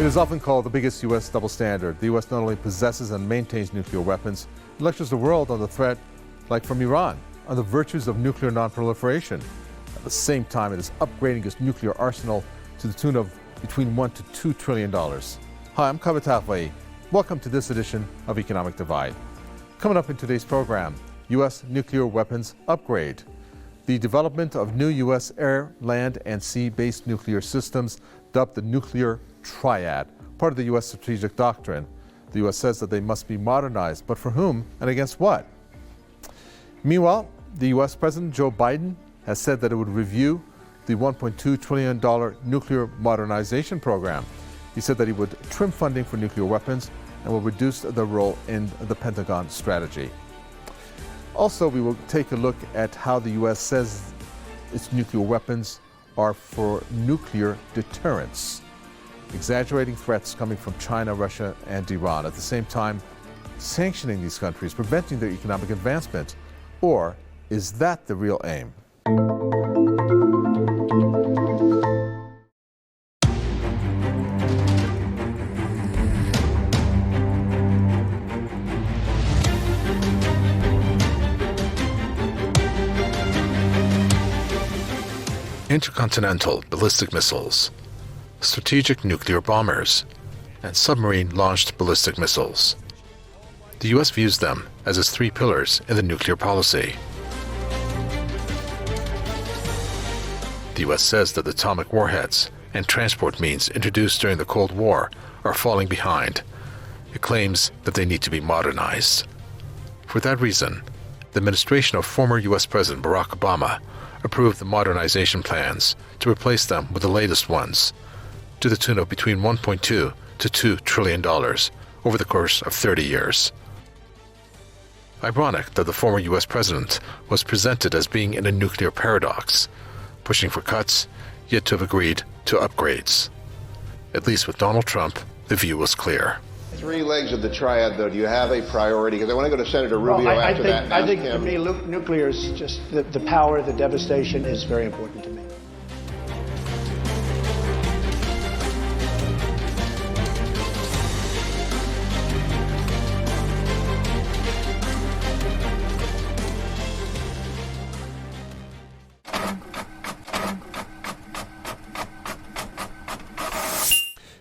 It is often called the biggest U.S. double standard. The U.S. not only possesses and maintains nuclear weapons, it lectures the world on the threat, like from Iran, on the virtues of nuclear non-proliferation. At the same time, it is upgrading its nuclear arsenal to the tune of between $1 to $2 trillion. Hi, I'm Kavita Vai. Welcome to this edition of Economic Divide. Coming up in today's program, U.S. nuclear weapons upgrade, the development of new U.S. air, land, and sea-based nuclear systems dubbed the nuclear triad, part of the U.S. strategic doctrine. The U.S. says that they must be modernized, but for whom and against what? Meanwhile, the U.S. President Joe Biden has said that it would review the $1.2 trillion nuclear modernization program. He said that he would trim funding for nuclear weapons and will reduce the role in the Pentagon strategy. Also, we will take a look at how the U.S. says its nuclear weapons are for nuclear deterrence, exaggerating threats coming from China, Russia, and Iran, at the same time sanctioning these countries, preventing their economic advancement. Or is that the real aim? Intercontinental ballistic missiles, strategic nuclear bombers, and submarine-launched ballistic missiles. The U.S. views them as its three pillars in the nuclear policy. The U.S. says that the atomic warheads and transport means introduced during the Cold War are falling behind. It claims that they need to be modernized. For that reason, the administration of former U.S. President Barack Obama approved the modernization plans to replace them with the latest ones, to the tune of between $1.2 to $2 trillion over the course of 30 years. Ironic that the former U.S. president was presented as being in a nuclear paradox, pushing for cuts, yet to have agreed to upgrades. At least with Donald Trump, the view was clear. Three legs of the triad, though. Do you have a priority? Because I want to go to Senator Rubio after that. I think for me, nuclear is just the power, the devastation is very important to me.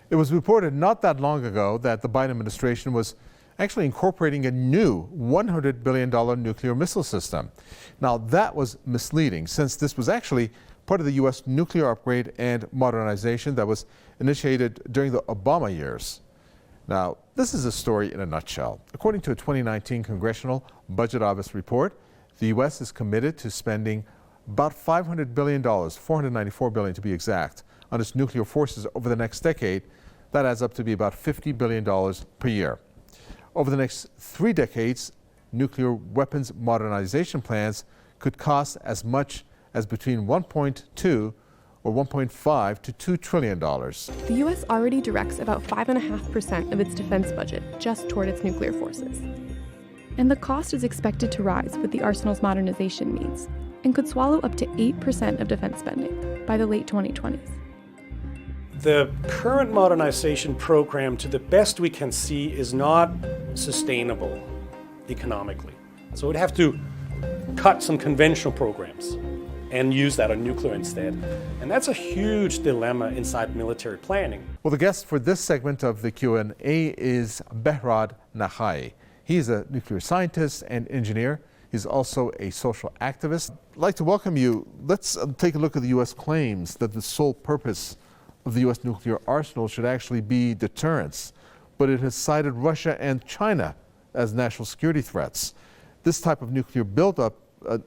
It was reported not that long ago that the Biden administration was actually incorporating a new $100 billion nuclear missile system. Now, that was misleading, since this was actually part of the U.S. nuclear upgrade and modernization that was initiated during the Obama years. Now, this is a story in a nutshell. According to a 2019 Congressional Budget Office report, the U.S. is committed to spending about $500 billion, $494 billion to be exact, on its nuclear forces over the next decade. That adds up to be about $50 billion per year. Over the next 3 decades, nuclear weapons modernization plans could cost as much as between $1.2 or $1.5 to $2 trillion. The U.S. already directs about 5.5% of its defense budget just toward its nuclear forces. And the cost is expected to rise with the arsenal's modernization needs and could swallow up to 8% of defense spending by the late 2020s. The current modernization program, to the best we can see, is not sustainable economically. So we'd have to cut some conventional programs and use that on nuclear instead. And that's a huge dilemma inside military planning. Well, the guest for this segment of the Q&A is Behrad Nahai. He's a nuclear scientist and engineer. He's also a social activist. I'd like to welcome you. Let's take a look at the U.S. claims that the sole purpose of the U.S. nuclear arsenal should actually be deterrence, but it has cited Russia and China as national security threats. This type of nuclear buildup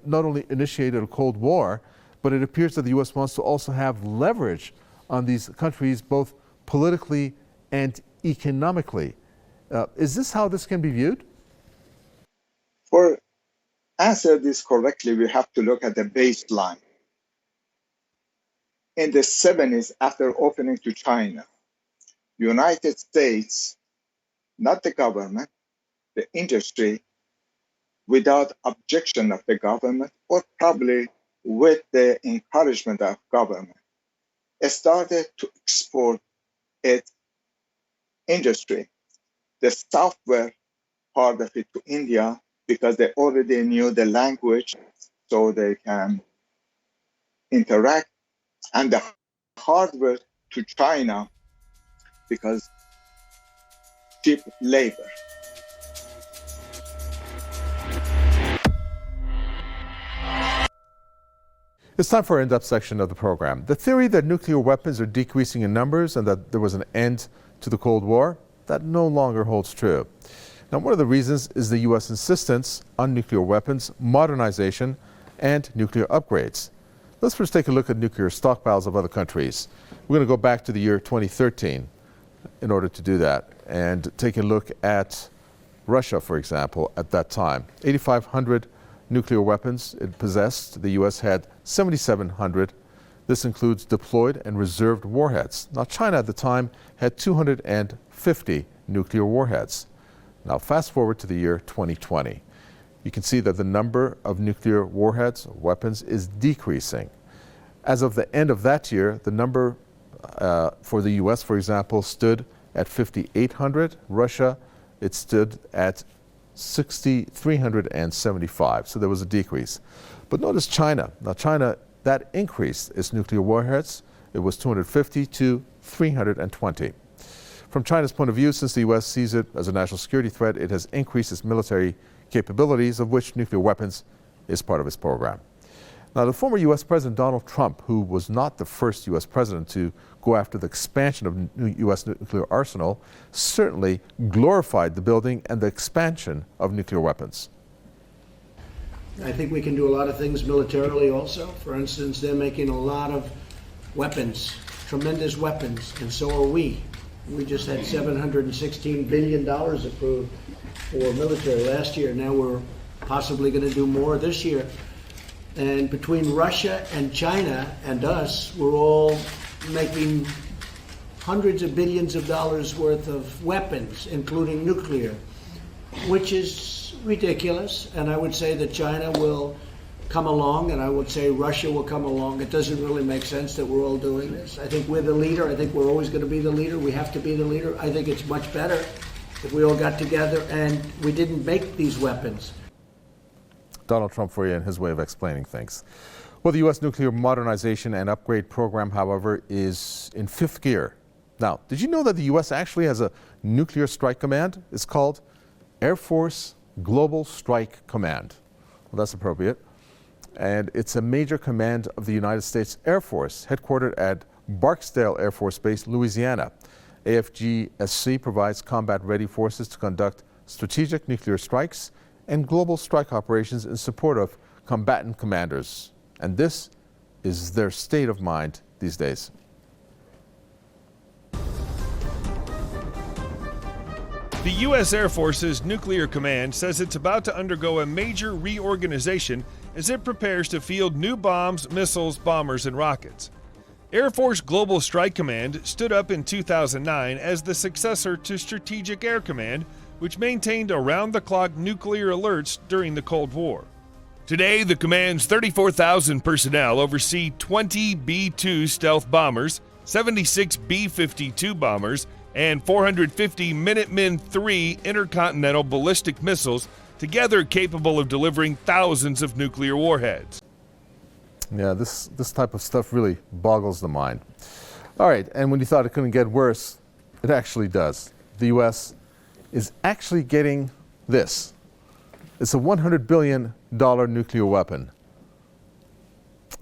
not only initiated a Cold War, but it appears that the U.S. wants to also have leverage on these countries, both politically and economically. Is this how this can be viewed? For answer this correctly, we have to look at the baseline. In the 70s, after opening to China, United States, not the government, the industry, without objection of the government, or probably with the encouragement of government, started to export its industry the software part of it to India because they already knew the language so they can interact, and the hardware to China because cheap labor. It's time for our in-depth section of the program. The theory that nuclear weapons are decreasing in numbers and that there was an end to the Cold War, that no longer holds true. Now, one of the reasons is the U.S. insistence on nuclear weapons, modernization, and nuclear upgrades. Let's first take a look at nuclear stockpiles of other countries. We're going to go back to the year 2013 in order to do that and take a look at Russia, for example, at that time. 8,500 nuclear weapons it possessed. The U.S. had 7,700. This includes deployed and reserved warheads. Now, China at the time had 250 nuclear warheads. Now, fast forward to the year 2020. You can see that the number of nuclear warheads, weapons, is decreasing. As of the end of that year, the number for the U.S., for example, stood at 5,800. Russia, it stood at 6,375. So there was a decrease. But notice China. Now, China, that increased its nuclear warheads. It was 250 to 320. From China's point of view, since the U.S. sees it as a national security threat, it has increased its military capabilities, of which nuclear weapons is part of its program. Now, the former U.S. President Donald Trump, who was not the first U.S. president to go after the expansion of U.S. nuclear arsenal, certainly glorified the building and the expansion of nuclear weapons. I think we can do a lot of things militarily also. For instance, they're making a lot of weapons, tremendous weapons, and so are we. We just had $716 billion approved for military last year. Now we're possibly going to do more this year. And between Russia and China and us, we're all making hundreds of billions of dollars worth of weapons, including nuclear, which is ridiculous. And I would say that China will come along, and I would say Russia will come along. It doesn't really make sense that we're all doing this. I think we're the leader. I think we're always going to be the leader. We have to be the leader. I think it's much better if we all got together and we didn't make these weapons. Donald Trump for you and his way of explaining things. Well, the U.S. nuclear modernization and upgrade program, however, is in fifth gear. Now, did you know that the U.S. actually has a nuclear strike command? It's called Air Force Global Strike Command. Well, that's appropriate. And it's a major command of the United States Air Force, headquartered at Barksdale Air Force Base, Louisiana. AFGSC provides combat-ready forces to conduct strategic nuclear strikes and global strike operations in support of combatant commanders. And this is their state of mind these days. The U.S. Air Force's Nuclear Command says it's about to undergo a major reorganization as it prepares to field new bombs, missiles, bombers, and rockets. Air Force Global Strike Command stood up in 2009 as the successor to Strategic Air Command, which maintained around-the-clock nuclear alerts during the Cold War. Today, the command's 34,000 personnel oversee 20 B-2 stealth bombers, 76 B-52 bombers, and 450 Minuteman III intercontinental ballistic missiles, together capable of delivering thousands of nuclear warheads. Yeah, this type of stuff really boggles the mind. All right, and when you thought it couldn't get worse, it actually does. The U.S. is actually getting this. It's a $100 billion nuclear weapon,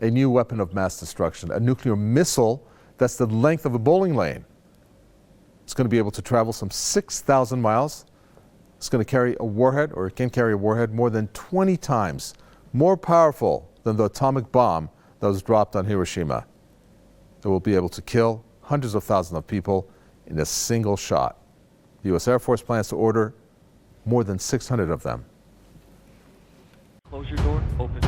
a new weapon of mass destruction, a nuclear missile that's the length of a bowling lane. It's going to be able to travel some 6,000 miles. It's going to carry a warhead, or it can carry a warhead more than 20 times more powerful than the atomic bomb that was dropped on Hiroshima. It will be able to kill hundreds of thousands of people in a single shot. The U.S. Air Force plans to order more than 600 of them. Close your door, open.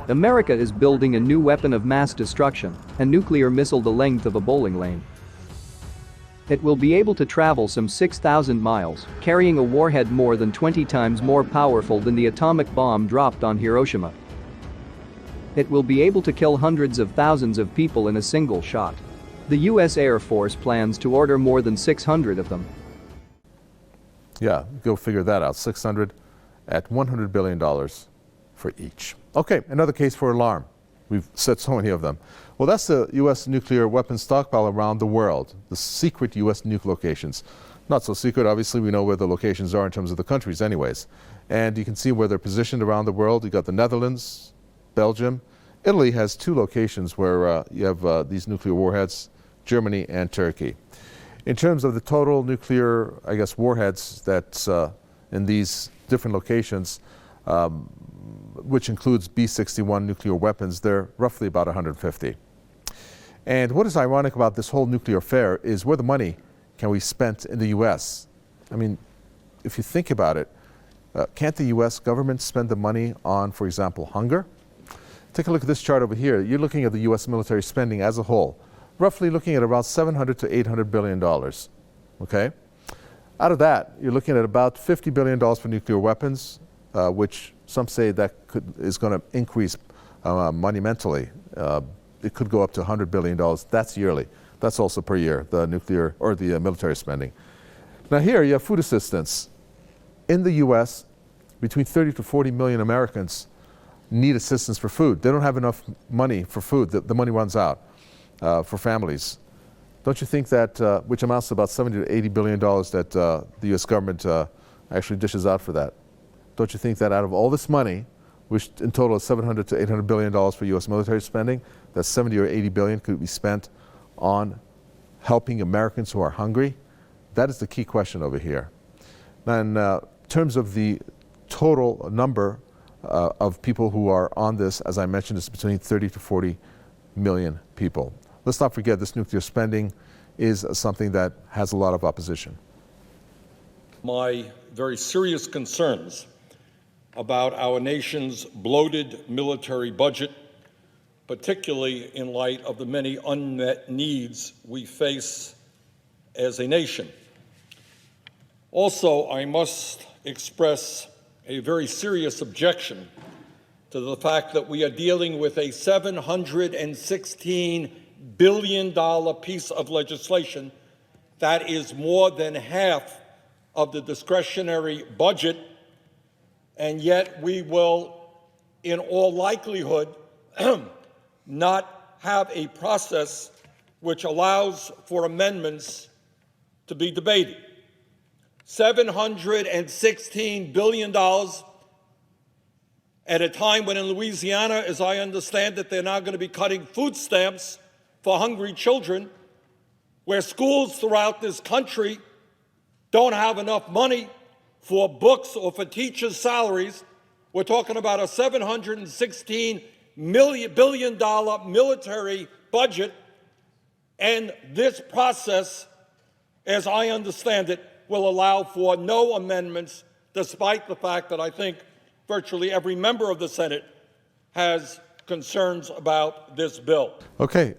America is building a new weapon of mass destruction, a nuclear missile the length of a bowling lane. It will be able to travel some 6,000 miles, carrying a warhead more than 20 times more powerful than the atomic bomb dropped on Hiroshima. It will be able to kill hundreds of thousands of people in a single shot. The U.S. Air Force plans to order more than 600 of them. Yeah, go figure that out. 600 at $100 billion for each. Okay, another case for alarm. We've said so many of them. Well, that's the U.S. nuclear weapons stockpile around the world, the secret U.S. nuke locations. Not so secret, obviously, we know where the locations are in terms of the countries anyways. And you can see where they're positioned around the world. You got the Netherlands, Belgium. Italy has 2 locations where you have these nuclear warheads, Germany and Turkey. In terms of the total nuclear, I guess, warheads that's in these different locations, which includes B-61 nuclear weapons, they're roughly about 150. And what is ironic about this whole nuclear affair is where the money can be spent in the U.S. I mean, if you think about it, can't the U.S. government spend the money on, for example, hunger? Take a look at this chart over here. You're looking at the U.S. military spending as a whole, roughly looking at about $700 to $800 billion, okay? Out of that, you're looking at about $50 billion for nuclear weapons, which some say that is going to increase monumentally. It could go up to $100 billion. That's yearly. That's also per year, the nuclear or the military spending. Now here you have food assistance. In the U.S., between 30 to 40 million Americans need assistance for food. They don't have enough money for food. The money runs out for families. Don't you think that, which amounts to about 70 to 80 billion dollars that the U.S. government actually dishes out for that? Don't you think that out of all this money, which in total is 700 to 800 billion dollars for U.S. military spending, that 70 or 80 billion could be spent on helping Americans who are hungry? That is the key question over here. And in terms of the total number of people who are on this, as I mentioned, it's between 30 to 40 million people. Let's not forget this nuclear spending is something that has a lot of opposition. My very serious concerns about our nation's bloated military budget, particularly in light of the many unmet needs we face as a nation. Also, I must express a very serious objection to the fact that we are dealing with a $716 billion piece of legislation that is more than half of the discretionary budget, and yet we will, in all likelihood, not have a process which allows for amendments to be debated. $716 billion at a time when in Louisiana, as I understand it, they're now going to be cutting food stamps for hungry children, where schools throughout this country don't have enough money for books or for teachers' salaries. We're talking about a $716 billion military budget, and this process, as I understand it, will allow for no amendments, despite the fact that I think virtually every member of the Senate has concerns about this bill. Okay,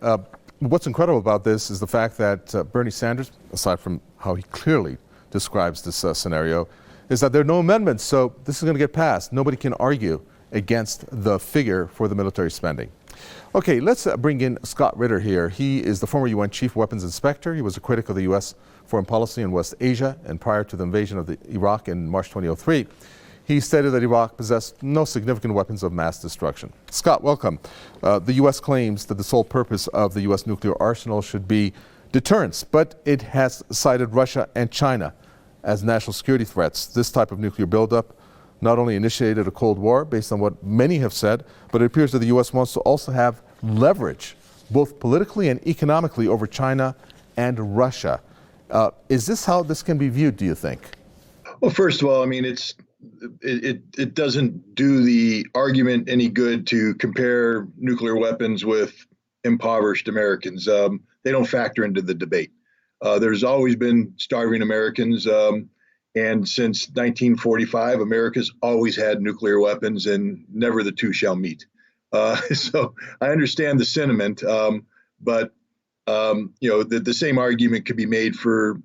what's incredible about this is the fact that Bernie Sanders, aside from how he clearly describes this scenario, is that there are no amendments, so this is going to get passed. Nobody can argue against the figure for the military spending. Okay, let's bring in Scott Ritter here. He is the former UN Chief Weapons Inspector. He was a critic of the U.S. foreign policy in West Asia and prior to the invasion of Iraq in March 2003. He stated that Iraq possessed no significant weapons of mass destruction. Scott, welcome. The U.S. claims that the sole purpose of the U.S. nuclear arsenal should be deterrence, but it has cited Russia and China as national security threats. This type of nuclear buildup not only initiated a Cold War, based on what many have said, but it appears that the U.S. wants to also have leverage, both politically and economically, over China and Russia. Is this how this can be viewed, do you think? Well, first of all, I mean, it doesn't do the argument any good to compare nuclear weapons with impoverished Americans. They don't factor into the debate. There's always been starving Americans, and since 1945, America's always had nuclear weapons, and never the two shall meet. So I understand the sentiment, but the same argument could be made for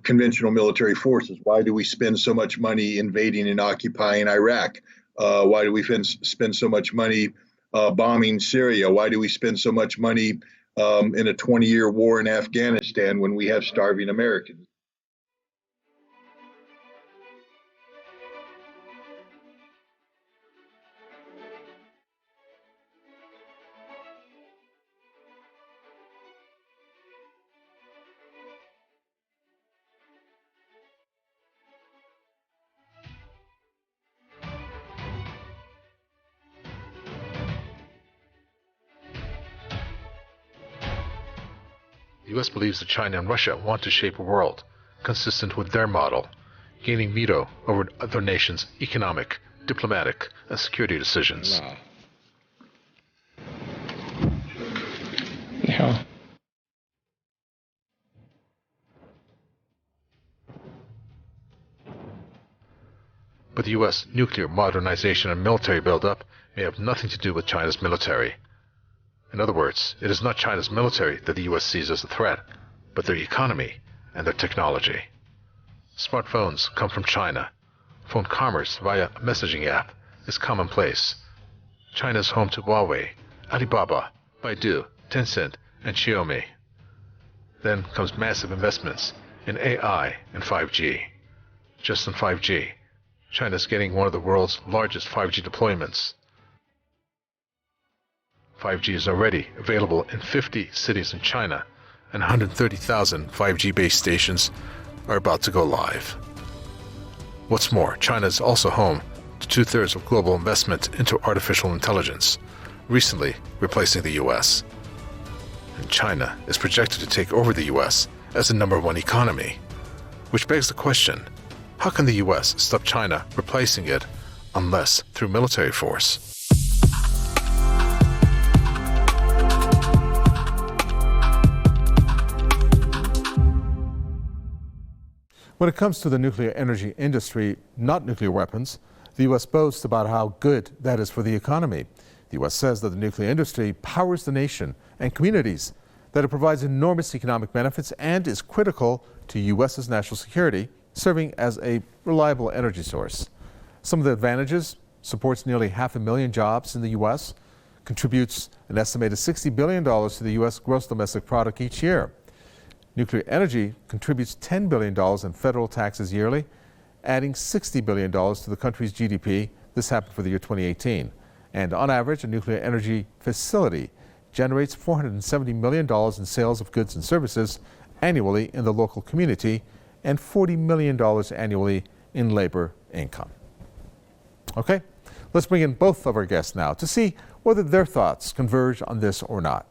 conventional military forces. Why do we spend so much money invading and occupying Iraq? Why do we spend so much money bombing Syria? Why do we spend so much money in a 20-year war in Afghanistan when we have starving Americans. The U.S. believes that China and Russia want to shape a world consistent with their model, gaining veto over other nations' economic, diplomatic, and security decisions. Yeah. But the U.S. nuclear modernization and military buildup may have nothing to do with China's military. In other words, it is not China's military that the U.S. sees as a threat, but their economy and their technology. Smartphones come from China. Phone commerce via a messaging app is commonplace. China is home to Huawei, Alibaba, Baidu, Tencent, and Xiaomi. Then comes massive investments in AI and 5G. Just in 5G, China is getting one of the world's largest 5G deployments. 5G is already available in 50 cities in China, and 130,000 5G base stations are about to go live. What's more, China is also home to 2/3 of global investment into artificial intelligence, recently replacing the US. And China is projected to take over the US as the #1 economy, which begs the question, how can the US stop China replacing it unless through military force? When it comes to the nuclear energy industry, not nuclear weapons, the U.S. boasts about how good that is for the economy. The U.S. says that the nuclear industry powers the nation and communities, that it provides enormous economic benefits and is critical to U.S.'s national security, serving as a reliable energy source. Some of the advantages: supports nearly 500,000 jobs in the U.S., contributes an estimated $60 billion to the U.S. gross domestic product each year. Nuclear energy contributes $10 billion in federal taxes yearly, adding $60 billion to the country's GDP. This happened for the year 2018. And on average, a nuclear energy facility generates $470 million in sales of goods and services annually in the local community, and $40 million annually in labor income. Okay, let's bring in both of our guests now to see whether their thoughts converge on this or not.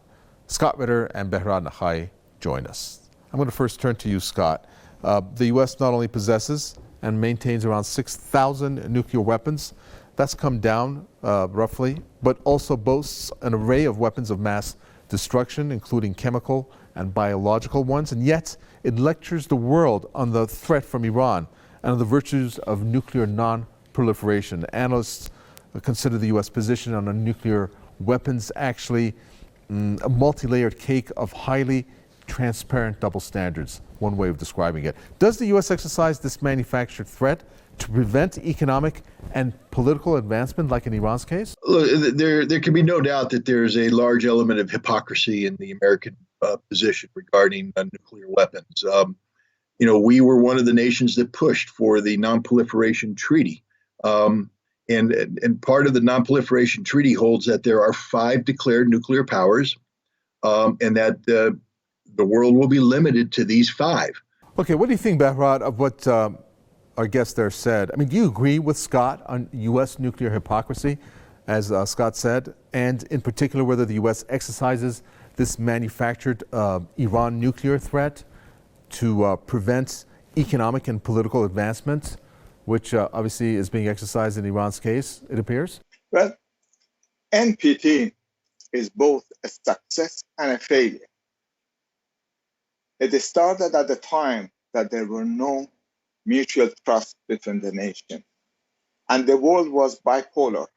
Scott Ritter and Behrad Nakhai join us. I'm going to first turn to you, Scott. The U.S. not only possesses and maintains around 6,000 nuclear weapons, that's come down roughly, but also boasts an array of weapons of mass destruction, including chemical and biological ones, and yet it lectures the world on the threat from Iran and on the virtues of nuclear non-proliferation. Analysts consider the U.S. position on nuclear weapons actually a multi-layered cake of highly transparent double standards, one way of describing it. Does the U.S. exercise this manufactured threat to prevent economic and political advancement like in Iran's case? Look, there can be no doubt that there's a large element of hypocrisy in the American position regarding nuclear weapons. We were one of the nations that pushed for the non-proliferation treaty. And part of the non-proliferation treaty holds that there are 5 declared nuclear powers, and that the world will be limited to these 5. Okay, what do you think, Behrad, of what our guest there said? I mean, do you agree with Scott on U.S. nuclear hypocrisy, as Scott said, and in particular whether the U.S. exercises this manufactured Iran nuclear threat to prevent economic and political advancement, which obviously is being exercised in Iran's case, it appears? Well, NPT is both a success and a failure. It started at the time that there were no mutual trust between the nations, and the world was bipolar: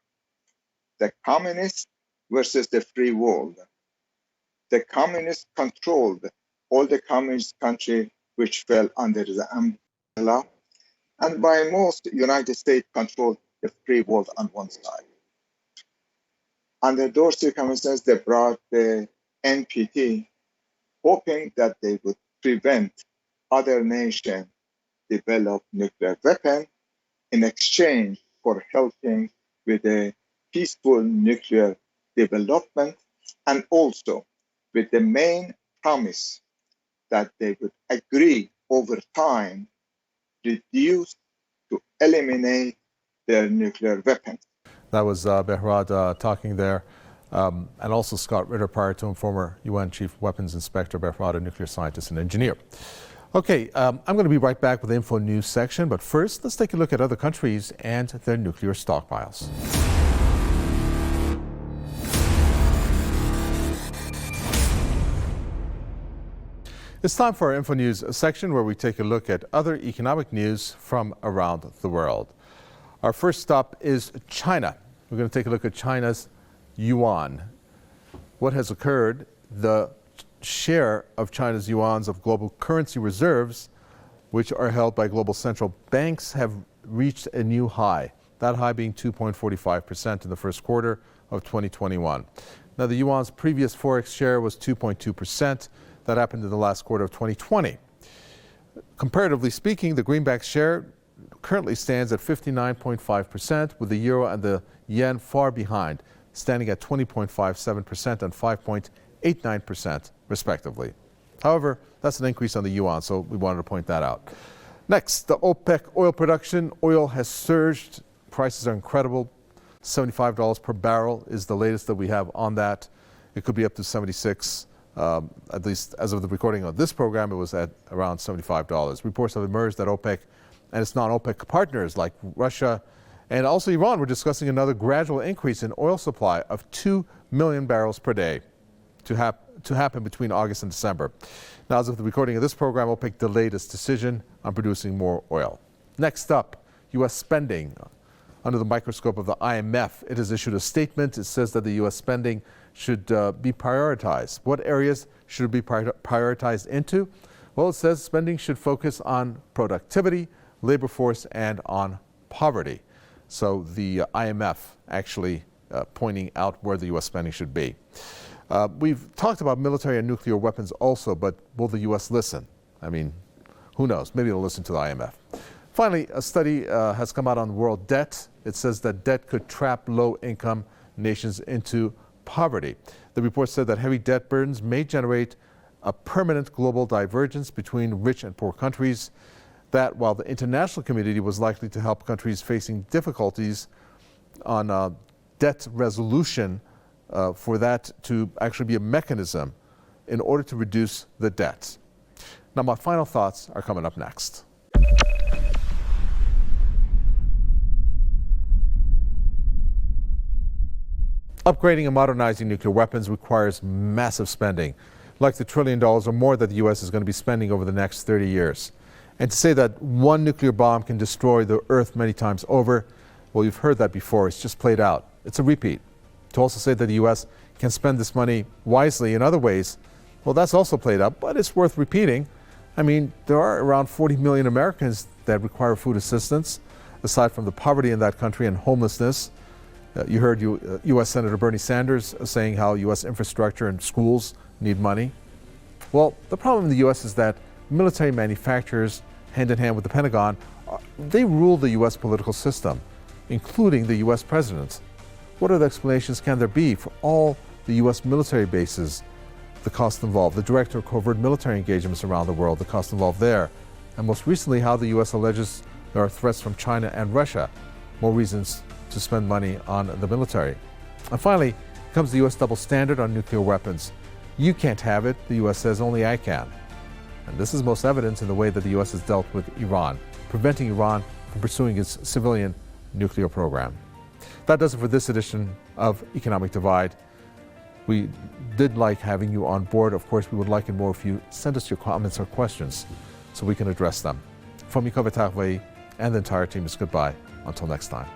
the communists versus the free world. The communists controlled all the communist countries which fell under the umbrella, and by most, United States controlled the free world on one side. Under those circumstances, they brought the NPT, hoping that they would prevent other nations develop nuclear weapons in exchange for helping with a peaceful nuclear development, and also with the main promise that they would agree over time reduce to eliminate their nuclear weapons. That was Behrad talking there. And also Scott Ritter, prior to him, former UN Chief Weapons Inspector, Behrad, a nuclear scientist and engineer. Okay, I'm going to be right back with the Info News section, but first, let's take a look at other countries and their nuclear stockpiles. It's time for our Info News section where we take a look at other economic news from around the world. Our first stop is China. We're going to take a look at China's yuan. What has occurred? The share of China's yuans of global currency reserves, which are held by global central banks, have reached a new high. That high being 2.45% in the first quarter of 2021. Now, the yuan's previous forex share was 2.2%. That happened in the last quarter of 2020. Comparatively speaking, the greenback share currently stands at 59.5%, with the euro and the yen far behind, standing at 20.57% and 5.89% respectively. However, that's an increase on the yuan, so we wanted to point that out. Next, the OPEC oil production. Oil has surged. Prices are incredible. $75 per barrel is the latest that we have on that. It could be up to 76. At least as of the recording of this program, it was at around $75. Reports have emerged that OPEC and its non-OPEC partners like Russia and also Iran were discussing another gradual increase in oil supply of 2 million barrels per day to happen between August and December. Now, as of the recording of this program, OPEC delayed its decision on producing more oil. Next up, U.S. spending. Under the microscope of the IMF, it has issued a statement. It says that the U.S. spending should be prioritized. What areas should it be prioritized into? Well, it says spending should focus on productivity, labor force, and on poverty. So the IMF actually pointing out where the U.S. spending should be. We've talked about military and nuclear weapons also, but will the U.S. listen? I mean, who knows? Maybe it'll listen to the IMF. Finally, a study has come out on world debt. It says that debt could trap low-income nations into poverty. The report said that heavy debt burdens may generate a permanent global divergence between rich and poor countries, that while the international community was likely to help countries facing difficulties on debt resolution, for that to actually be a mechanism in order to reduce the debt. Now, my final thoughts are coming up next. Upgrading and modernizing nuclear weapons requires massive spending, like the $1 trillion or more that the U.S. is going to be spending over the next 30 years. And to say that one nuclear bomb can destroy the Earth many times over, well, you've heard that before. It's just played out. It's a repeat. To also say that the U.S. can spend this money wisely in other ways, well, that's also played out, but it's worth repeating. I mean, there are around 40 million Americans that require food assistance, aside from the poverty in that country and homelessness. You heard U.S. Senator Bernie Sanders saying how U.S. infrastructure and schools need money. Well, the problem in the U.S. is that military manufacturers, hand in hand with the Pentagon, they rule the U.S. political system, including the U.S. president. What other explanations can there be for all the U.S. military bases, the cost involved, the director of covert military engagements around the world, the cost involved there, and most recently how the U.S. alleges there are threats from China and Russia, more reasons to spend money on the military. And finally comes the U.S. double standard on nuclear weapons. You can't have it, the U.S. says, only I can. And this is most evident in the way that the U.S. has dealt with Iran, preventing Iran from pursuing its civilian nuclear program. That does it for this edition of Economic Divide. We did like having you on board. Of course, we would like it more if you send us your comments or questions so we can address them. From Yukova Tarvei and the entire team, it's goodbye. Until next time.